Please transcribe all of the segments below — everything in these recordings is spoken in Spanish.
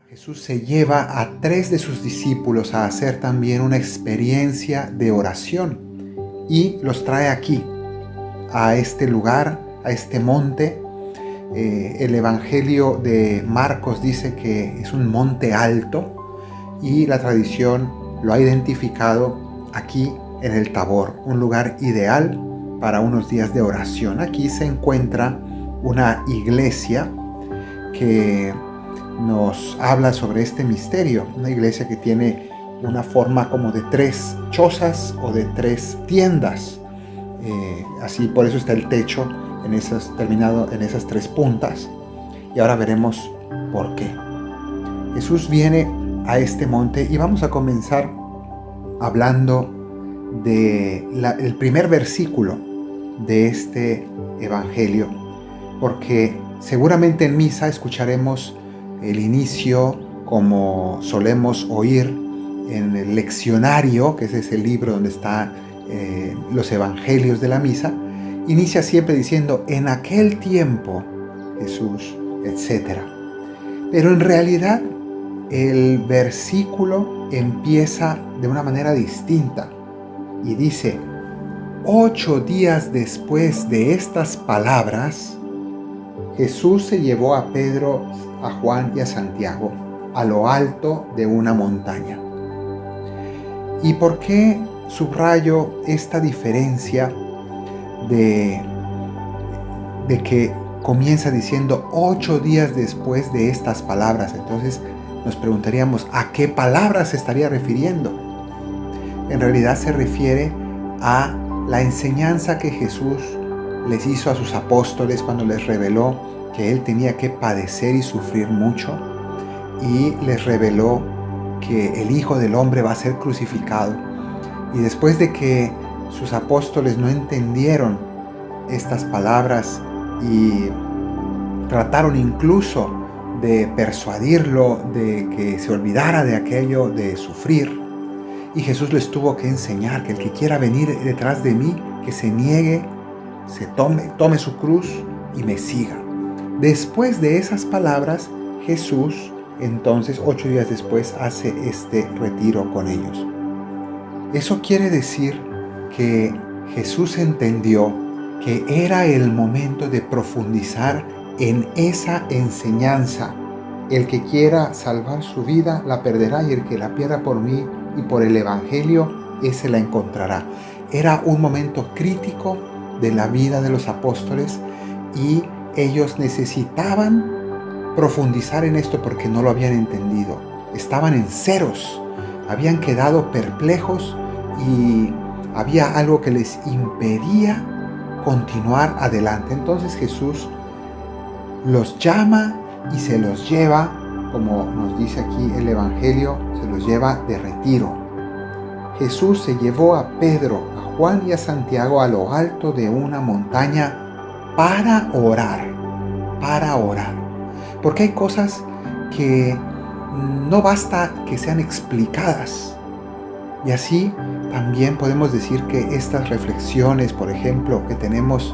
Jesús se lleva a 3 de sus discípulos a hacer también una experiencia de oración y los trae aquí, a este lugar, a este monte. El Evangelio de Marcos dice que es un monte alto y la tradición lo ha identificado aquí en el Tabor, un lugar ideal para unos días de oración. Aquí se encuentra una iglesia que nos habla sobre este misterio, una iglesia que tiene una forma como de 3 chozas o de 3 tiendas. Así por eso está el techo terminado en esas 3 puntas. Y ahora veremos por qué. Jesús viene a este monte y vamos a comenzar hablando del primer versículo de este evangelio, porque seguramente en misa escucharemos el inicio, como solemos oír en el leccionario, que ese es el libro donde están los evangelios de la misa. Inicia siempre diciendo, en aquel tiempo, Jesús, etc. Pero en realidad el versículo empieza de una manera distinta y dice, 8 días después de estas palabras, Jesús se llevó a Pedro, a Juan y a Santiago a lo alto de una montaña. ¿Y por qué subrayo esta diferencia de que comienza diciendo 8 días después de estas palabras? Entonces nos preguntaríamos, ¿a qué palabras se estaría refiriendo? En realidad se refiere a la enseñanza que Jesús les hizo a sus apóstoles cuando les reveló que Él tenía que padecer y sufrir mucho, y les reveló que el Hijo del Hombre va a ser crucificado. Y después de que sus apóstoles no entendieron estas palabras y trataron incluso de persuadirlo de que se olvidara de aquello de sufrir, y Jesús les tuvo que enseñar que el que quiera venir detrás de mí, que se niegue, tome su cruz y me siga. Después de esas palabras, Jesús, entonces 8 días después, hace este retiro con ellos. Eso quiere decir que Jesús entendió que era el momento de profundizar en esa enseñanza. El que quiera salvar su vida la perderá, y el que la pierda por mí y por el Evangelio, ese la encontrará. Era un momento crítico de la vida de los apóstoles y ellos necesitaban profundizar en esto porque no lo habían entendido. Estaban en ceros, habían quedado perplejos y había algo que les impedía continuar adelante. Entonces Jesús los llama y se los lleva, como nos dice aquí el Evangelio, se los lleva de retiro. Jesús se llevó a Pedro, a Juan y a Santiago a lo alto de una montaña para orar, porque hay cosas que no basta que sean explicadas. Y así también podemos decir que estas reflexiones, por ejemplo, que tenemos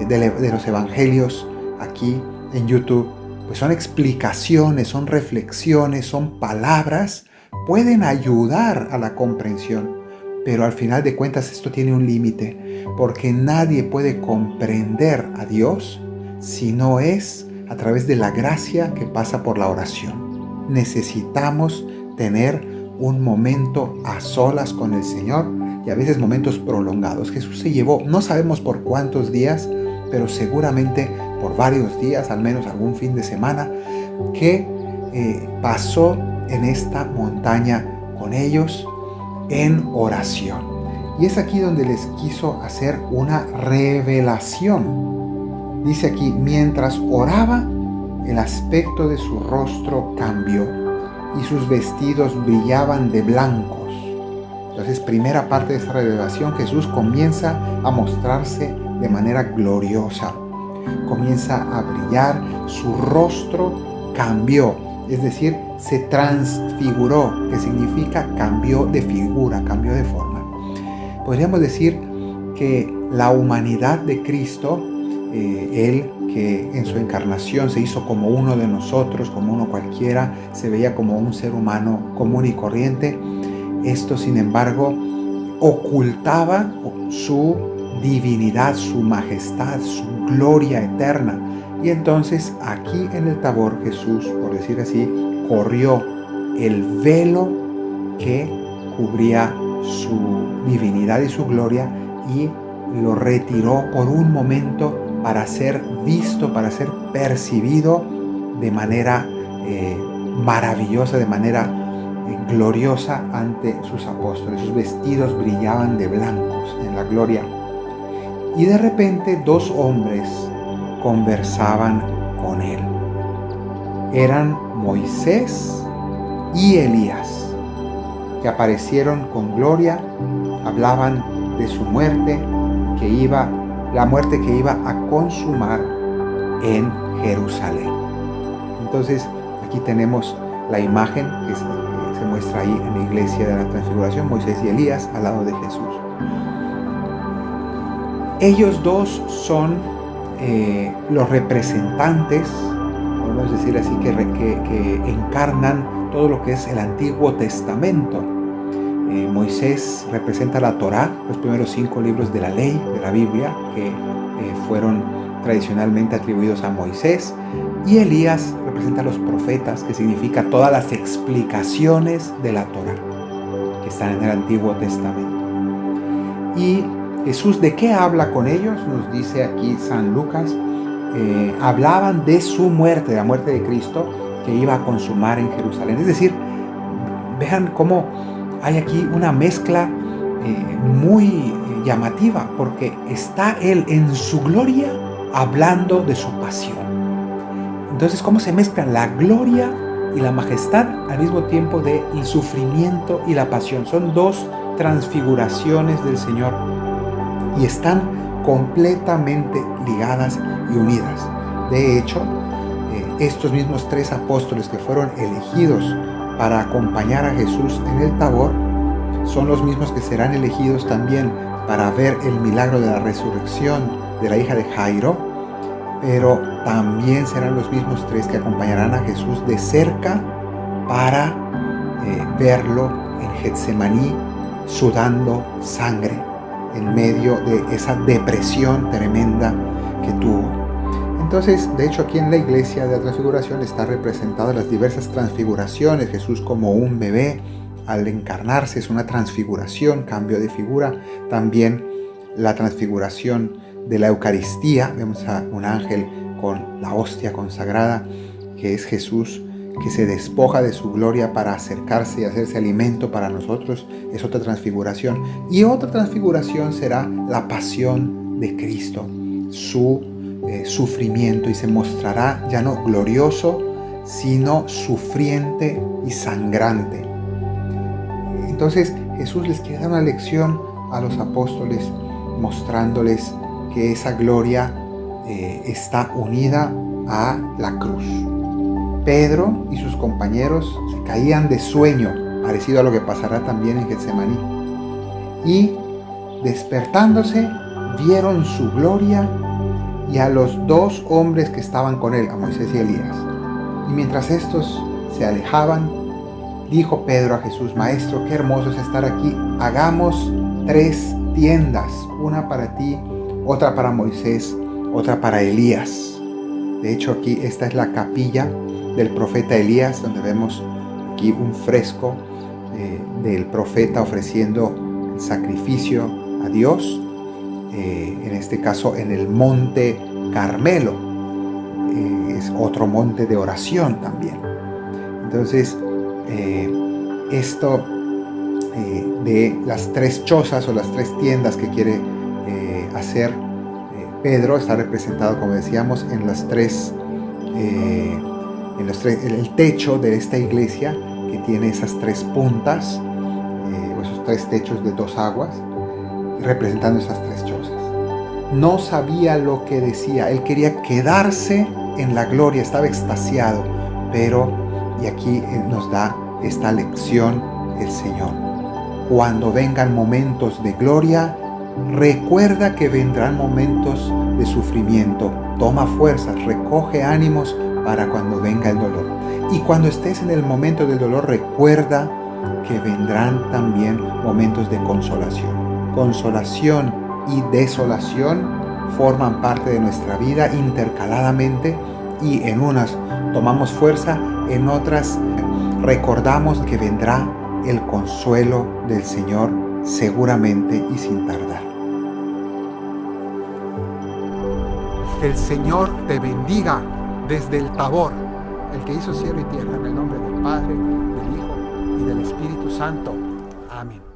de los evangelios aquí en YouTube, pues son explicaciones, son reflexiones, son palabras, pueden ayudar a la comprensión, pero al final de cuentas esto tiene un límite, porque nadie puede comprender a Dios si no es a través de la gracia que pasa por la oración. Necesitamos tener un momento a solas con el Señor, y a veces momentos prolongados. Jesús se llevó, no sabemos por cuántos días, pero seguramente por varios días, al menos algún fin de semana, que pasó en esta montaña con ellos en oración. Y es aquí donde les quiso hacer una revelación. Dice aquí, mientras oraba, el aspecto de su rostro cambió y sus vestidos brillaban de blancos. Entonces, primera parte de esta revelación, Jesús comienza a mostrarse de manera gloriosa. Comienza a brillar, su rostro cambió, es decir, se transfiguró, que significa cambió de figura, cambió de forma. Podríamos decir que la humanidad de Cristo, Él que en su encarnación se hizo como uno de nosotros, como uno cualquiera, se veía como un ser humano común y corriente. Esto, sin embargo, ocultaba su divinidad, su majestad, su gloria eterna. Y entonces aquí en el Tabor Jesús, por decir así, corrió el velo que cubría su divinidad y su gloria y lo retiró por un momento para ser visto, para ser percibido de manera maravillosa, de manera gloriosa ante sus apóstoles. Sus vestidos brillaban de blancos en la gloria. Y de repente 2 hombres conversaban con él. Eran Moisés y Elías, que aparecieron con gloria, hablaban de su muerte, la muerte que iba a consumar en Jerusalén. Entonces, aquí tenemos la imagen que se muestra ahí en la iglesia de la Transfiguración, Moisés y Elías al lado de Jesús. Ellos 2 son los representantes, podemos decir así, que encarnan todo lo que es el Antiguo Testamento. Moisés representa la Torá, los primeros 5 libros de la ley, de la Biblia, que fueron tradicionalmente atribuidos a Moisés. Y Elías representa a los profetas, que significa todas las explicaciones de la Torá, que están en el Antiguo Testamento. Y Jesús, ¿de qué habla con ellos? Nos dice aquí San Lucas, hablaban de su muerte, de la muerte de Cristo, que iba a consumar en Jerusalén. Es decir, vean cómo hay aquí una mezcla muy llamativa, porque está Él en su gloria hablando de su pasión. Entonces, ¿cómo se mezclan la gloria y la majestad al mismo tiempo del sufrimiento y la pasión? Son 2 transfiguraciones del Señor y están completamente ligadas y unidas. De hecho, estos mismos 3 apóstoles que fueron elegidos para acompañar a Jesús en el Tabor son los mismos que serán elegidos también para ver el milagro de la resurrección de la hija de Jairo, pero también serán los mismos 3 que acompañarán a Jesús de cerca para verlo en Getsemaní sudando sangre en medio de esa depresión tremenda que tuvo. Entonces, de hecho, aquí en la iglesia de la Transfiguración está representadas las diversas transfiguraciones. Jesús como un bebé al encarnarse es una transfiguración, cambio de figura. También la transfiguración de la Eucaristía, vemos a un ángel con la hostia consagrada, que es Jesús, que se despoja de su gloria para acercarse y hacerse alimento para nosotros. Es otra transfiguración. Y otra transfiguración será la pasión de Cristo, su sufrimiento, y se mostrará ya no glorioso, sino sufriente y sangrante. Entonces Jesús les quiere dar una lección a los apóstoles, mostrándoles que esa gloria está unida a la cruz. Pedro y sus compañeros se caían de sueño, parecido a lo que pasará también en Getsemaní, y despertándose vieron su gloria y a los 2 hombres que estaban con él, a Moisés y Elías. Y mientras estos se alejaban, dijo Pedro a Jesús: Maestro, qué hermoso es estar aquí. Hagamos 3 tiendas, una para ti, otra para Moisés, otra para Elías. De hecho, aquí esta es la capilla del profeta Elías, donde vemos aquí un fresco del profeta ofreciendo el sacrificio a Dios. En este caso en el monte Carmelo, es otro monte de oración también. Entonces esto de las 3 chozas o las 3 tiendas que quiere hacer Pedro está representado, como decíamos, en el techo de esta iglesia, que tiene esas 3 puntas, o esos 3 techos de 2 aguas, representando esas 3 chozas. No sabía lo que decía, él quería quedarse en la gloria, estaba extasiado, pero, y aquí nos da esta lección el Señor: cuando vengan momentos de gloria, Recuerda que vendrán momentos de sufrimiento. Toma fuerzas, recoge ánimos para cuando venga el dolor. Y cuando estés en el momento del dolor, recuerda que vendrán también momentos de consolación. Consolación y desolación forman parte de nuestra vida intercaladamente, y en unas tomamos fuerza, en otras recordamos que vendrá el consuelo del Señor seguramente y sin tardar. El Señor te bendiga desde el Tabor, el que hizo cielo y tierra, en el nombre del Padre, del Hijo y del Espíritu Santo. Amén.